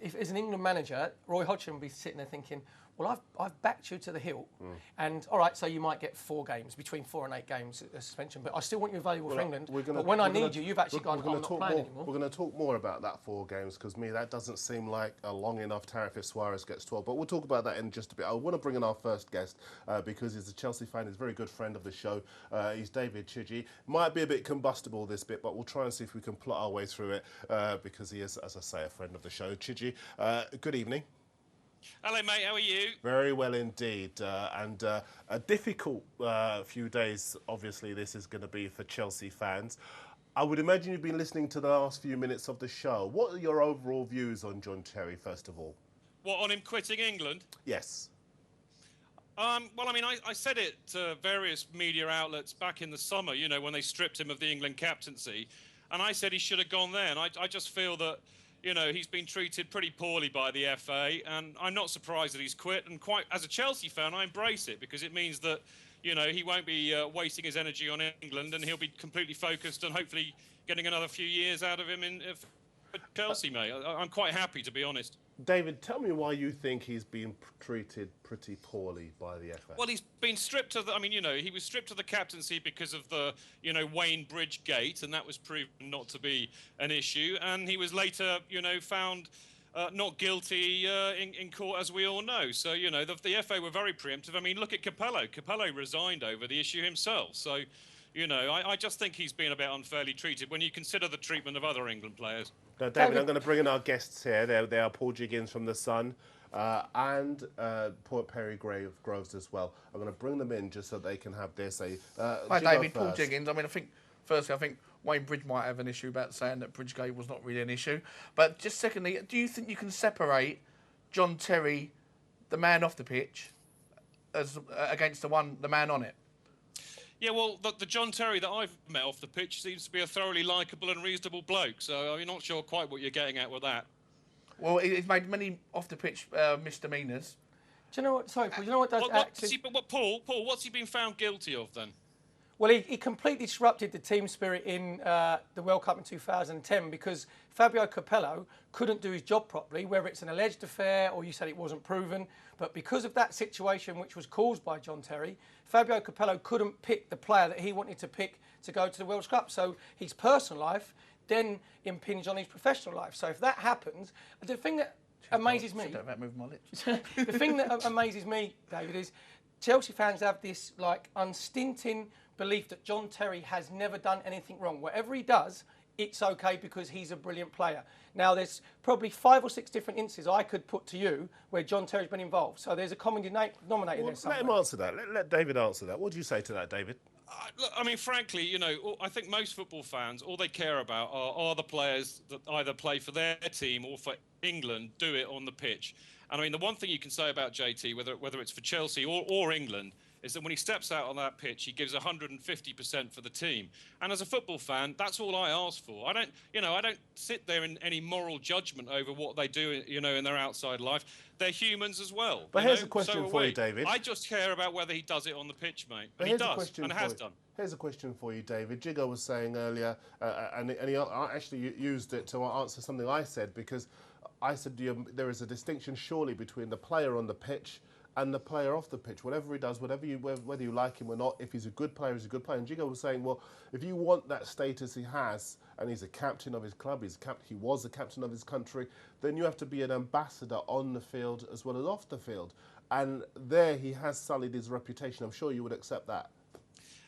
if as an England manager, Roy Hodgson would be sitting there thinking, well, I've backed you to the hilt, and all right, so you might get 4 games, between 4 and 8 games suspension, but I still want you available for England. But when I need you, you've actually gone, I'm not playing anymore. We're going to talk more about that 4 games, because that doesn't seem like a long enough tariff if Suarez gets 12. But we'll talk about that in just a bit. I want to bring in our first guest because he's a Chelsea fan. He's a very good friend of the show. He's David Chidgey. Might be a bit combustible this bit, but we'll try and see if we can plot our way through it because he is, as I say, a friend of the show. Chidgey, good evening. Hello, mate. How are you? Very well indeed. And a difficult few days, obviously, this is going to be for Chelsea fans. I would imagine you've been listening to the last few minutes of the show. What are your overall views on John Terry, first of all? What, on him quitting England? Yes. Well, I mean, I said it to various media outlets back in the summer, you know, when they stripped him of the England captaincy. And I said he should have gone there. And I just feel that, you know, he's been treated pretty poorly by the FA, and I'm not surprised that he's quit. And quite, as a Chelsea fan, I embrace it because it means that, you know, he won't be wasting his energy on England, and he'll be completely focused and hopefully getting another few years out of him for Chelsea, mate. I'm quite happy, to be honest. David, tell me why you think he's been treated pretty poorly by the FA. Well, he's been stripped of the, I mean, you know, he was stripped of the captaincy because of the, you know, Wayne Bridge gate, and that was proven not to be an issue. And he was later, you know, found not guilty in court, as we all know. So, you know, the FA were very preemptive. I mean, look at Capello. Capello resigned over the issue himself. So, you know, I just think he's been a bit unfairly treated when you consider the treatment of other England players. Now, David, I'm going to bring in our guests here. They are Paul Jiggins from The Sun and Perry Groves as well. I'm going to bring them in just so they can have their say. Hi, David. Paul Jiggins. I mean, firstly, I think Wayne Bridge might have an issue about saying that Bridgegate was not really an issue. But just secondly, do you think you can separate John Terry, the man off the pitch, against the man on it? Yeah, well, the John Terry that I've met off the pitch seems to be a thoroughly likeable and reasonable bloke, so I'm not sure quite what you're getting at with that. Well, he's made many off-the-pitch misdemeanours. Do you know what? Sorry, Paul, you know what does Paul, what's he been found guilty of then? Well, he completely disrupted the team spirit in the World Cup in 2010 because Fabio Capello couldn't do his job properly, whether it's an alleged affair or you said it wasn't proven. But because of that situation, which was caused by John Terry, Fabio Capello couldn't pick the player that he wanted to pick to go to the World Cup. So his personal life then impinged on his professional life. So if that happens, the thing that amazes me... Don't move my lips. The thing that amazes me, David, is Chelsea fans have this like unstinting belief that John Terry has never done anything wrong. Whatever he does, it's okay because he's a brilliant player. Now, there's probably 5 or 6 different instances I could put to you where John Terry's been involved. So there's a common denominator there somewhere. Let him answer that. Let David answer that. What do you say to that, David? Look, I mean, frankly, you know, I think most football fans, all they care about are the players that either play for their team or for England do it on the pitch. And I mean, the one thing you can say about JT, whether it's for Chelsea or England, is that when he steps out on that pitch, he gives 150% for the team. And as a football fan, that's all I ask for. I don't sit there in any moral judgment over what they do, you know, in their outside life. They're humans as well. But here's a question for you, David. I just care about whether he does it on the pitch, mate. And he does, and has done. Here's a question for you, David. Jiggo was saying earlier, and he actually used it to answer something I said, because I said there is a distinction surely between the player on the pitch and the player off the pitch. Whatever he does, whether you like him or not, if he's a good player, he's a good player. And Jiggo was saying, well, if you want that status he has, and he's a captain of his club, he was a captain of his country, then you have to be an ambassador on the field as well as off the field. And there he has sullied his reputation. I'm sure you would accept that.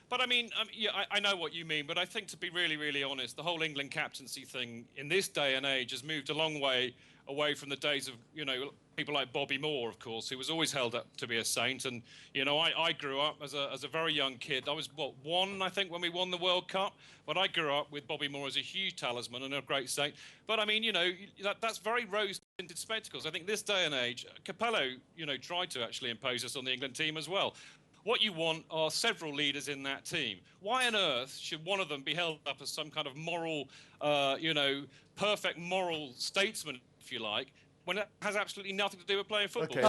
But I mean, yeah, I know what you mean, but I think, to be really, really honest, the whole England captaincy thing in this day and age has moved a long way away from the days of, you know, people like Bobby Moore, of course, who was always held up to be a saint. And, you know, I grew up as a very young kid. I was, 1, I think, when we won the World Cup. But I grew up with Bobby Moore as a huge talisman and a great saint. But, I mean, you know, that's very rose-tinted spectacles. I think this day and age, Capello, you know, tried to actually impose us on the England team as well. What you want are several leaders in that team. Why on earth should one of them be held up as some kind of moral, you know, perfect moral statesman, if you like, when it has absolutely nothing to do with playing football? Okay.